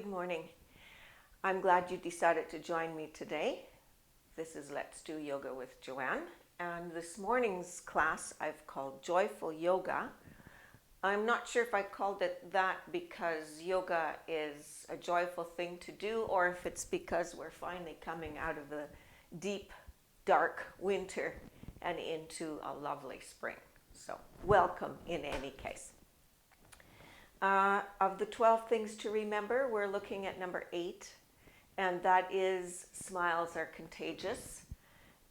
Good morning. I'm glad you decided to join me today. This is Let's Do Yoga with Joanne, and this morning's class I've called Joyful Yoga. I'm not sure if I called it that because yoga is a joyful thing to do, or if it's because we're finally coming out of the deep, dark winter and into a lovely spring. So welcome in any case. Of the 12 things to remember, we're looking at number 8, and that is smiles are contagious.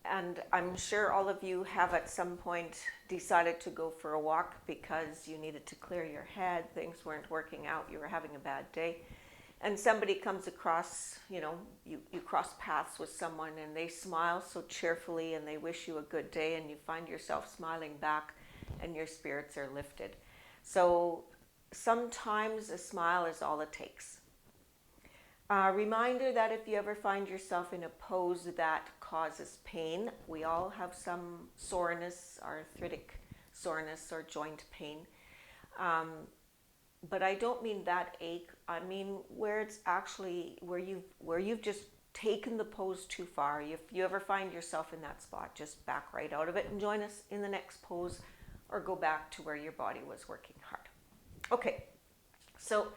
And I'm sure all of you have at some point decided to go for a walk because you needed to clear your head, things weren't working out, you were having a bad day. And somebody comes across, you cross paths with someone and they smile so cheerfully and they wish you a good day, and you find yourself smiling back and your spirits are lifted. So sometimes a smile is all it takes. Reminder that if you ever find yourself in a pose that causes pain, we all have some soreness, arthritic soreness or joint pain. But I don't mean that ache. I mean where it's actually where you've just taken the pose too far. If you ever find yourself in that spot, just back right out of it and join us in the next pose, or go back to where your body was working hard. Okay, so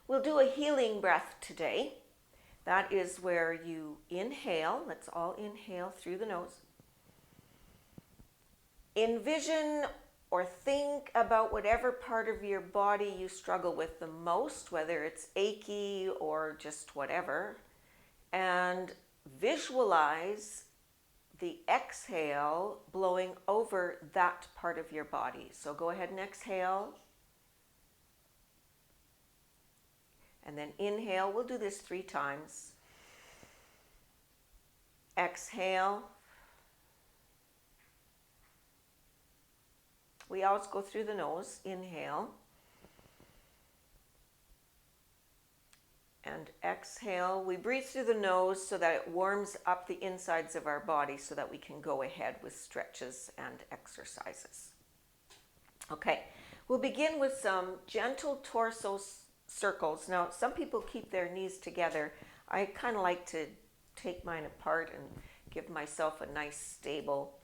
we'll do a healing breath today. That is where you inhale. Let's all inhale through the nose. Envision or think about whatever part of your body you struggle with the most, whether it's achy or just whatever, and visualize the exhale blowing over that part of your body. So go ahead and exhale. And then inhale. We'll do this 3 times. Exhale. We always go through the nose. Inhale. And exhale. We breathe through the nose so that it warms up the insides of our body so that we can go ahead with stretches and exercises. Okay, we'll begin with some gentle torso circles. Now, some people keep their knees together. I kind of like to take mine apart and give myself a nice stable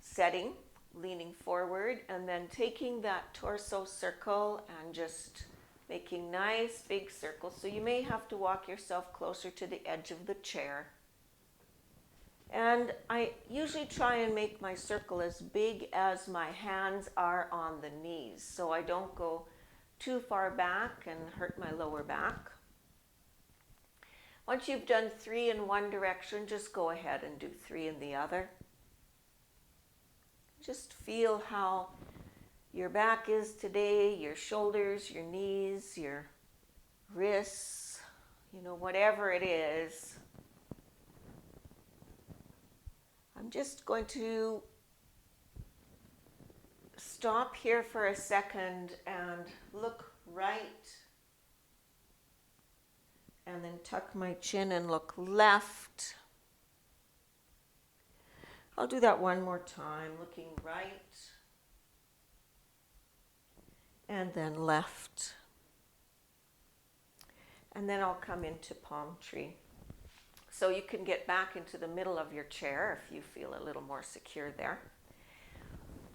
setting, leaning forward, and then taking that torso circle and just making nice big circles. So you may have to walk yourself closer to the edge of the chair. And I usually try and make my circle as big as my hands are on the knees, so I don't go too far back and hurt my lower back. Once you've done 3 in one direction, just go ahead and do 3 in the other. Just feel how your back is today, your shoulders, your knees, your wrists, whatever it is. I'm just going to stop here for a second and look right, and then tuck my chin and look left. I'll do that one more time, looking right and then left. And then I'll come into palm tree. So you can get back into the middle of your chair if you feel a little more secure there.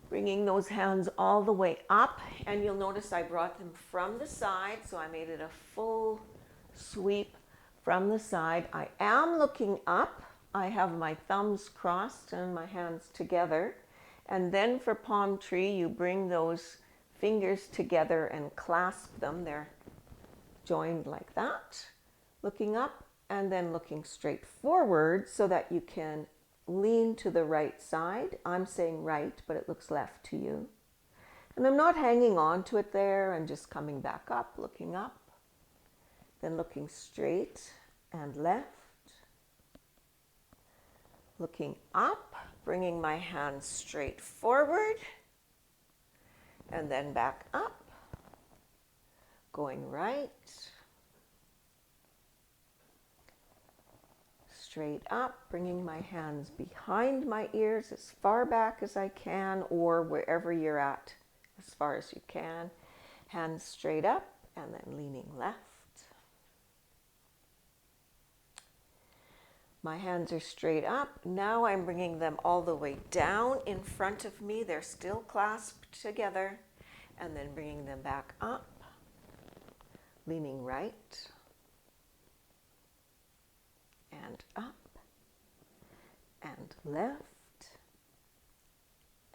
Bringing those hands all the way up, and you'll notice I brought them from the side, so I made it a full sweep from the side. I am looking up. I have my thumbs crossed and my hands together. And then for palm tree, you bring those fingers together and clasp them. They're joined like that, looking up and then looking straight forward so that you can lean to the right side. I'm saying right, but it looks left to you. And I'm not hanging on to it there. I'm just coming back up, looking up, then looking straight and left, looking up, bringing my hands straight forward, and then back up, going right, straight up, bringing my hands behind my ears as far back as I can, or wherever you're at as far as you can. Hands straight up, and then leaning left, My hands are straight up. Now I'm bringing them all the way down in front of me. They're still clasped together. And then bringing them back up, leaning right and up and left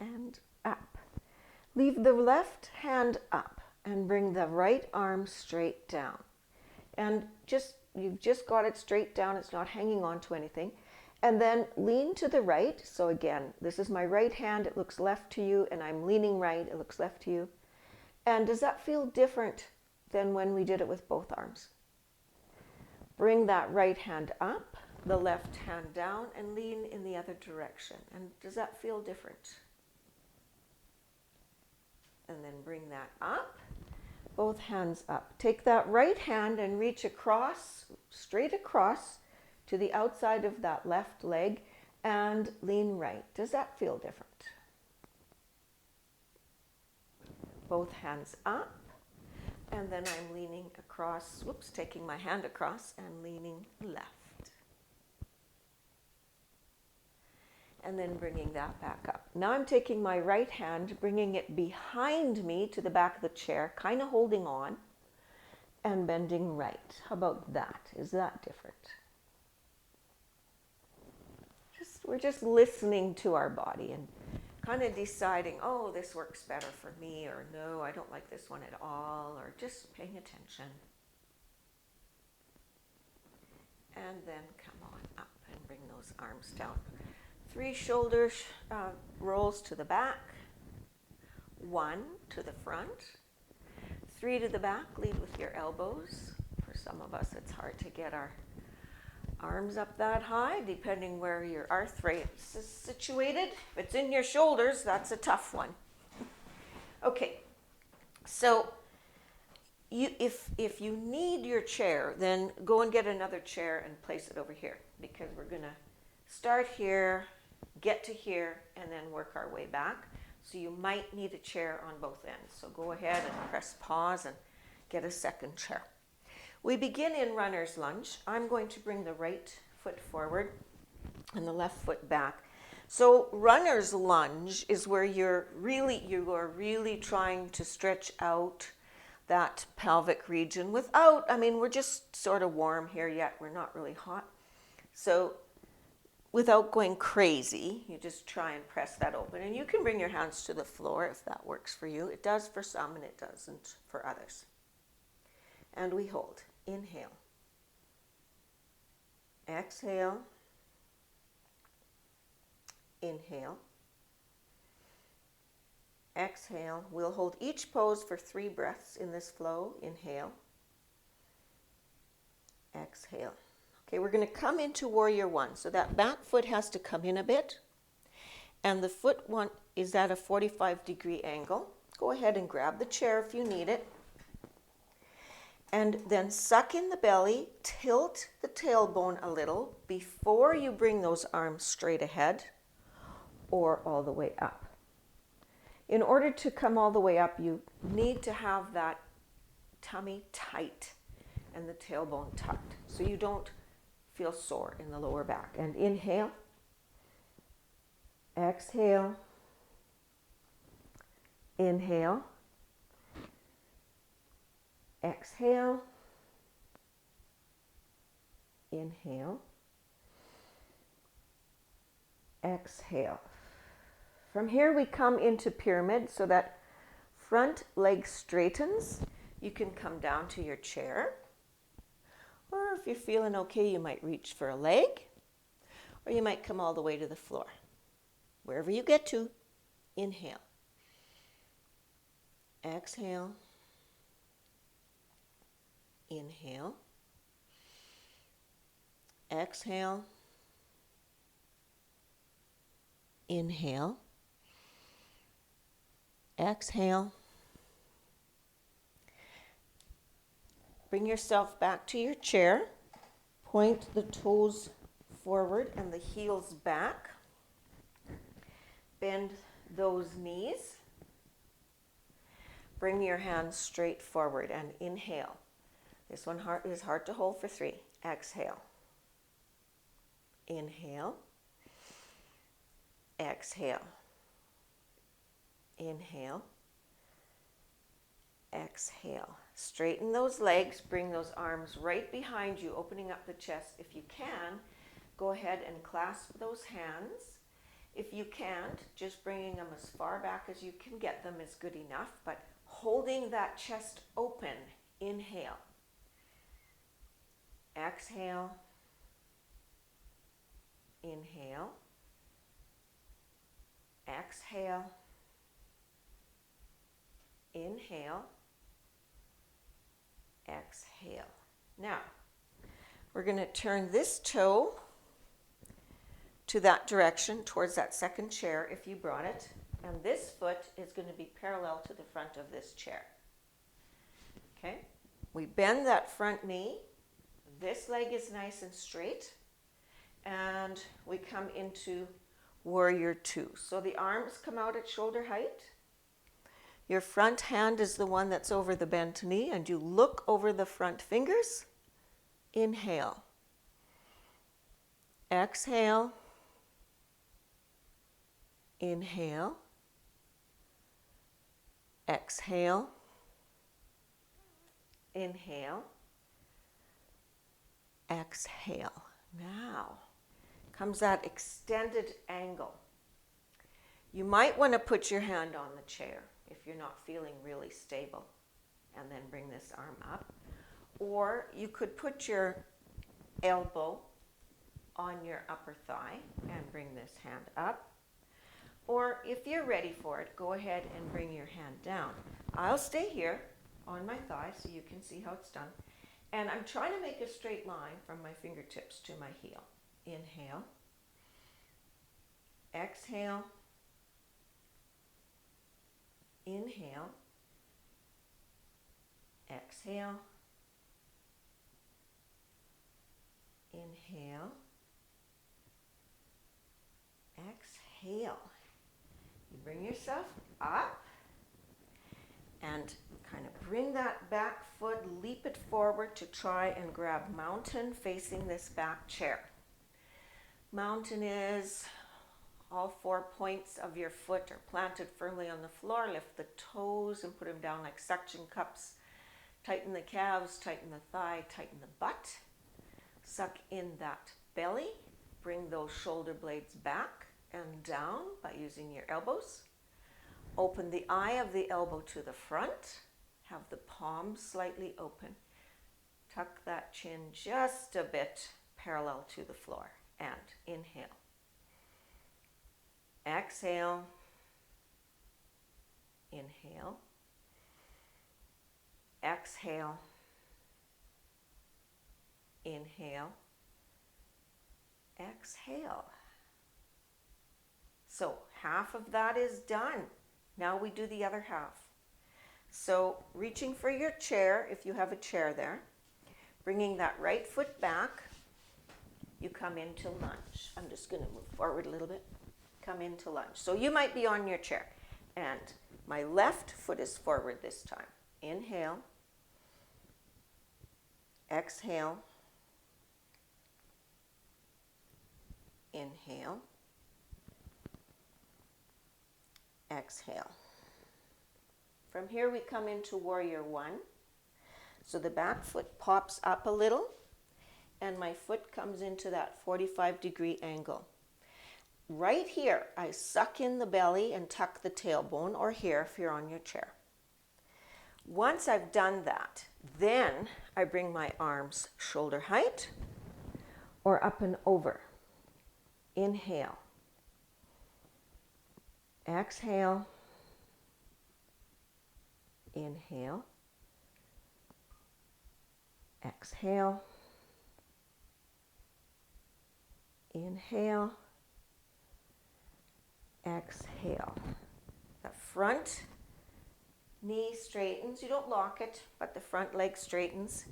and up. Leave the left hand up and bring the right arm straight down. And you've just got it straight down. It's not hanging on to anything. And then lean to the right. So again, this is my right hand. It looks left to you, and I'm leaning right. It looks left to you. And does that feel different than when we did it with both arms? Bring that right hand up, the left hand down, and lean in the other direction. And does that feel different? And then bring that up, both hands up. Take that right hand and reach across, straight across to the outside of that left leg and lean right. Does that feel different? Both hands up, and then I'm leaning across, taking my hand across and leaning left. And then bringing that back up. Now I'm taking my right hand, bringing it behind me to the back of the chair, kind of holding on, and bending right. How about that? Is that different? We're just listening to our body and kind of deciding, oh, this works better for me, or no, I don't like this one at all, or just paying attention. And then come on up and bring those arms down. 3 shoulder rolls to the back, 1 to the front, 3 to the back. Lead with your elbows. For some of us, it's hard to get our arms up that high, depending where your arthritis is situated. If it's in your shoulders, that's a tough one. Okay, so if you need your chair, then go and get another chair and place it over here, because we're going to start here, get to here, and then work our way back. So you might need a chair on both ends. So go ahead and press pause and get a second chair. We begin in runner's lunge. I'm going to bring the right foot forward and the left foot back. So runner's lunge is where you are really trying to stretch out that pelvic region without, we're just sort of warm here yet. We're not really hot. So without going crazy, you just try and press that open. And you can bring your hands to the floor if that works for you. It does for some and it doesn't for others. And we hold. Inhale. Exhale. Inhale. Exhale. We'll hold each pose for 3 breaths in this flow. Inhale. Exhale. Okay, we're going to come into warrior 1. So that back foot has to come in a bit. And the foot 1 is at a 45-degree angle. Go ahead and grab the chair if you need it. And then suck in the belly, tilt the tailbone a little before you bring those arms straight ahead or all the way up. In order to come all the way up, you need to have that tummy tight and the tailbone tucked so you don't feel sore in the lower back. And inhale, exhale, inhale, exhale, inhale, exhale. From here we come into pyramid so that front leg straightens. You can come down to your chair, or if you're feeling okay, you might reach for a leg, or you might come all the way to the floor. Wherever you get to, inhale, exhale, inhale, exhale, inhale, exhale. Bring yourself back to your chair. Point the toes forward and the heels back. Bend those knees. Bring your hands straight forward and inhale. This one is hard to hold for 3. Exhale. Inhale. Exhale. Inhale. Exhale. Straighten those legs, bring those arms right behind you, opening up the chest. If you can, go ahead and clasp those hands. If you can't, just bringing them as far back as you can get them is good enough, but holding that chest open. Inhale. Exhale. Inhale. Exhale. Inhale. Exhale. Now, we're going to turn this toe to that direction, towards that second chair if you brought it, and this foot is going to be parallel to the front of this chair. Okay? We bend that front knee. This leg is nice and straight, and we come into Warrior Two. So the arms come out at shoulder height. Your front hand is the one that's over the bent knee, and you look over the front fingers. Inhale. Exhale. Inhale. Exhale. Inhale. Exhale. Now comes that extended angle. You might want to put your hand on the chair if you're not feeling really stable, and then bring this arm up. Or you could put your elbow on your upper thigh and bring this hand up. Or if you're ready for it, go ahead and bring your hand down. I'll stay here on my thigh so you can see how it's done. And I'm trying to make a straight line from my fingertips to my heel. Inhale. Exhale. Inhale. Exhale. Inhale. Exhale. You bring yourself up and kind of bring that back foot, leap it forward to try and grab mountain facing this back chair. Mountain is all 4 points of your foot are planted firmly on the floor. Lift the toes and put them down like suction cups. Tighten the calves, tighten the thigh, tighten the butt. Suck in that belly. Bring those shoulder blades back and down by using your elbows. Open the eye of the elbow to the front. Have the palms slightly open. Tuck that chin just a bit parallel to the floor. And inhale. Exhale. Inhale. Exhale. Inhale. Exhale. So half of that is done. Now we do the other half. So reaching for your chair, if you have a chair there, bringing that right foot back, you come into lunge. I'm just going to move forward a little bit. Come into lunge. So you might be on your chair, and my left foot is forward this time. Inhale. Exhale. Inhale. Exhale. From here we come into Warrior One. So the back foot pops up a little, and my foot comes into that 45-degree angle. Right here, I suck in the belly and tuck the tailbone, or here if you're on your chair. Once I've done that, then I bring my arms shoulder height or up and over. Inhale. Exhale. Inhale. Exhale. Inhale. Exhale. The front knee straightens. You don't lock it, but the front leg straightens.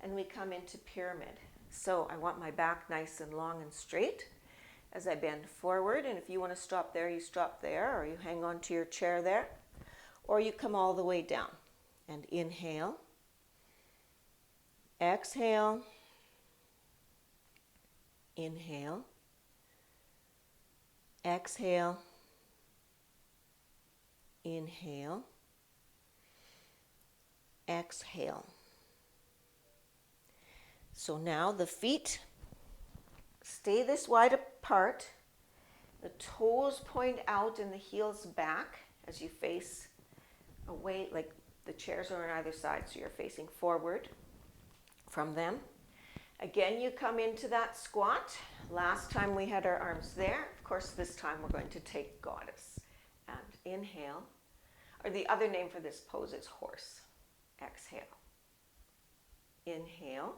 And we come into pyramid. So I want my back nice and long and straight as I bend forward. And if you want to stop there, you stop there, or you hang on to your chair there, or you come all the way down. And inhale. Exhale. Inhale. Exhale. Inhale. Exhale. So now the feet stay this wide apart. The toes point out and the heels back as you face away, like the chairs are on either side, so you're facing forward from them. Again, you come into that squat. Last time we had our arms there. Of course, this time we're going to take goddess. And inhale. Or the other name for this pose is horse. Exhale. Inhale.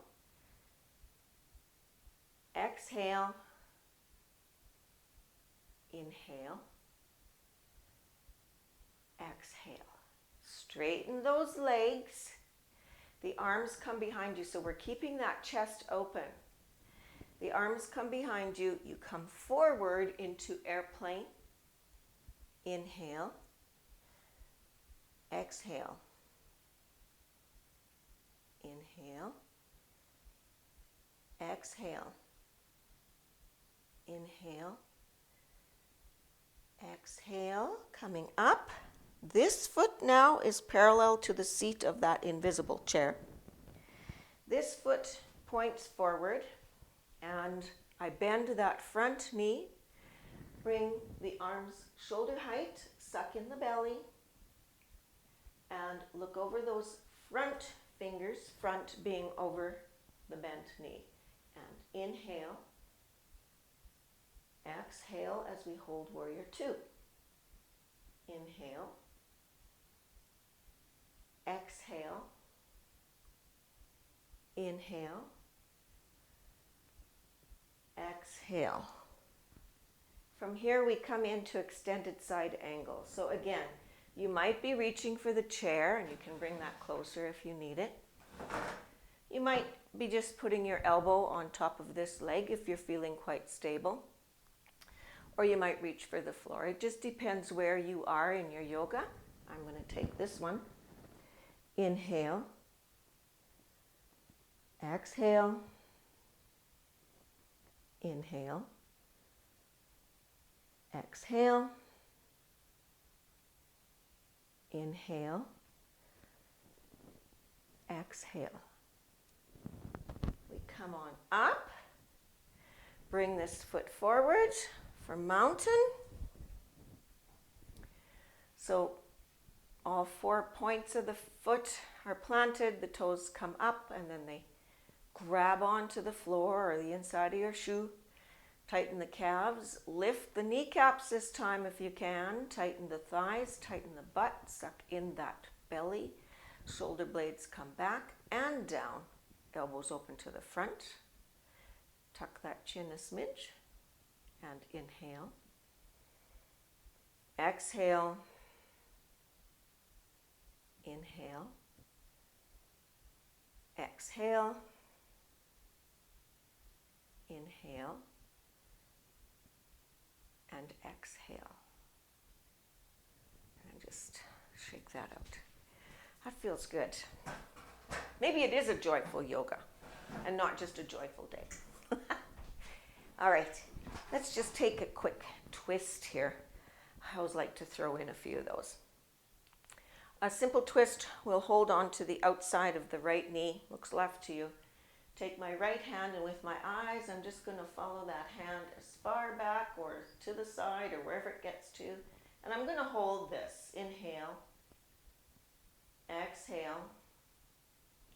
Exhale. Inhale. Exhale. Straighten those legs. The arms come behind you, so we're keeping that chest open. The arms come behind you. You come forward into airplane. Inhale. Exhale. Inhale. Exhale. Inhale. Exhale. Coming up. This foot now is parallel to the seat of that invisible chair. This foot points forward, and I bend that front knee. Bring the arms shoulder height, suck in the belly, and look over those front fingers, front being over the bent knee. And inhale. Exhale as we hold warrior two. Inhale. Exhale. Inhale. Exhale. From here we come into extended side angle. So again, you might be reaching for the chair, and you can bring that closer if you need it. You might be just putting your elbow on top of this leg if you're feeling quite stable. Or you might reach for the floor. It just depends where you are in your yoga. I'm going to take this one. Inhale. Exhale. Inhale. Exhale. Inhale. Exhale. We come on up. Bring this foot forward for mountain. So all 4 points of the foot are planted, the toes come up, and then they grab onto the floor or the inside of your shoe. Tighten the calves, lift the kneecaps this time if you can, tighten the thighs, tighten the butt, suck in that belly. Shoulder blades come back and down, elbows open to the front. Tuck that chin a smidge and inhale. Exhale. Inhale. Exhale. Inhale. And exhale. And just shake that out. That feels good. Maybe it is a joyful yoga and not just a joyful day. All right, let's just take a quick twist here. I always like to throw in a few of those. A simple twist will hold on to the outside of the right knee, looks left to you. Take my right hand, and with my eyes, I'm just going to follow that hand as far back or to the side or wherever it gets to. And I'm going to hold this. Inhale. Exhale.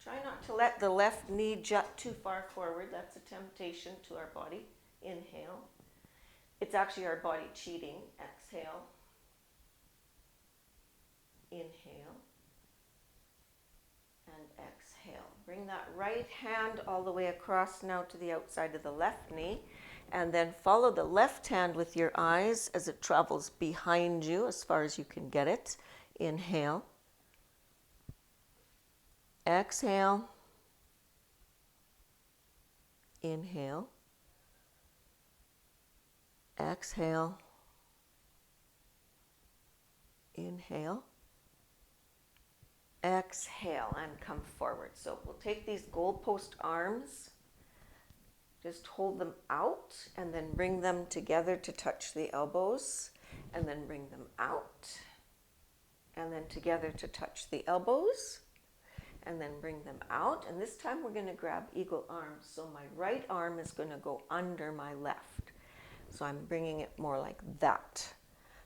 Try not to let the left knee jut too far forward. That's a temptation to our body. Inhale. It's actually our body cheating. Exhale. Inhale. And exhale. Bring that right hand all the way across now to the outside of the left knee. And then follow the left hand with your eyes as it travels behind you as far as you can get it. Inhale. Exhale. Inhale. Exhale. Inhale. Exhale and come forward. So we'll take these goalpost arms Just hold them out and then bring them together to touch the elbows, and then bring them out and then together to touch the elbows, and then bring them out. And this time we're going to grab eagle arms. So my right arm is going to go under my left. So I'm bringing it more like that.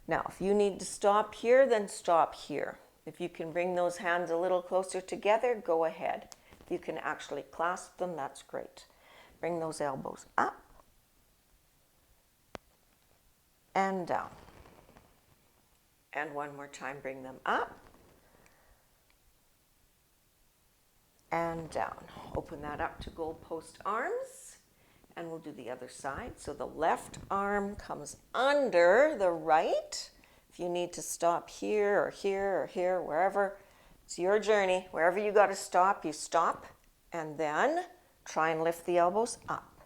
Now, if you need to stop here, then stop here. If you can bring those hands a little closer together, go ahead. If you can actually clasp them, that's great. Bring those elbows up and down. And one more time, bring them up and down. Open that up to goalpost arms, and we'll do the other side. So the left arm comes under the right. If you need to stop here or here or here, wherever, it's your journey. Wherever you got to stop, you stop, and then try and lift the elbows up.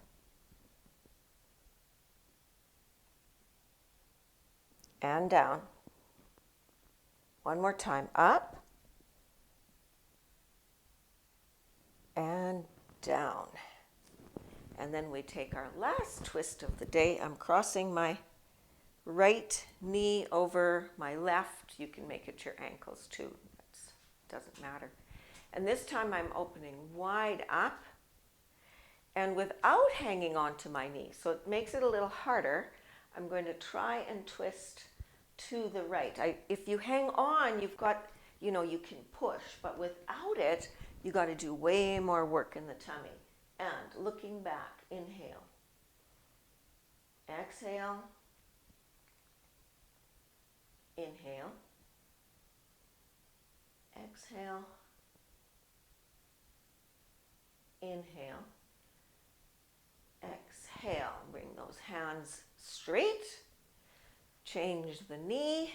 And down. One more time, up and down. And then we take our last twist of the day. I'm crossing my right knee over my left. You can make it your ankles too. It doesn't matter. And this time I'm opening wide up and without hanging onto my knee. So it makes it a little harder. I'm going to try and twist to the right. If you hang on, you've got, you can push, but without it, you got to do way more work in the tummy. And looking back, inhale, exhale, inhale, exhale, inhale, exhale. Bring those hands straight. Change the knee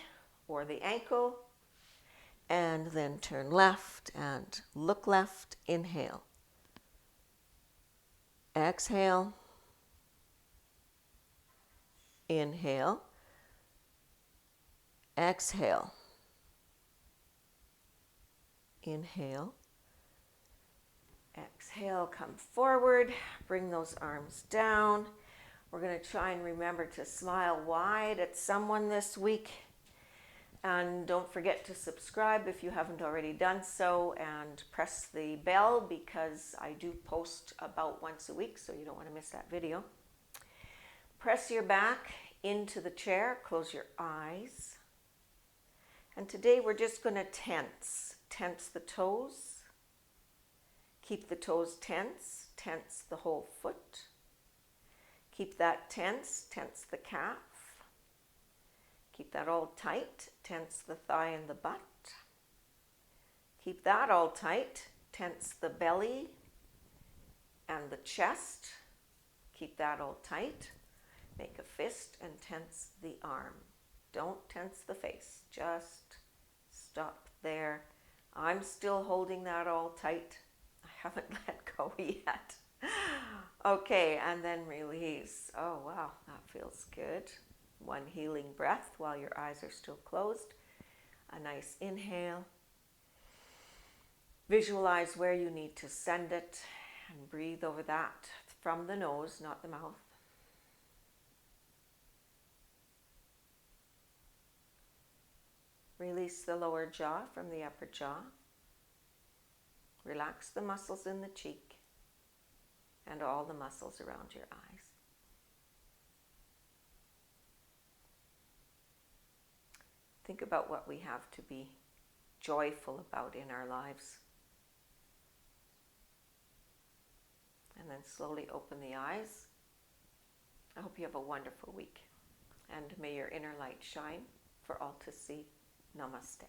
or the ankle, and then turn left and look left. Inhale. Exhale. Inhale. Exhale. Inhale. Exhale, come forward, bring those arms down. We're going to try and remember to smile wide at someone this week. And don't forget to subscribe if you haven't already done so, and press the bell because I do post about once a week, so you don't want to miss that video. Press your back into the chair, close your eyes. And today we're just going to tense the toes. Keep the toes tense, tense the whole foot. Keep that tense, tense the calf. Keep that all tight, tense the thigh and the butt. Keep that all tight, tense the belly and the chest. Keep that all tight. Make a fist and tense the arm. Don't tense the face, just stop there. I'm still holding that all tight. I haven't let go yet. Okay, and then release. Oh, wow, that feels good. One healing breath while your eyes are still closed. A nice inhale. Visualize where you need to send it and breathe over that from the nose, not the mouth. Release the lower jaw from the upper jaw. Relax the muscles in the cheek and all the muscles around your eyes. Think about what we have to be joyful about in our lives. And then slowly open the eyes. I hope you have a wonderful week. And may your inner light shine for all to see. Namaste.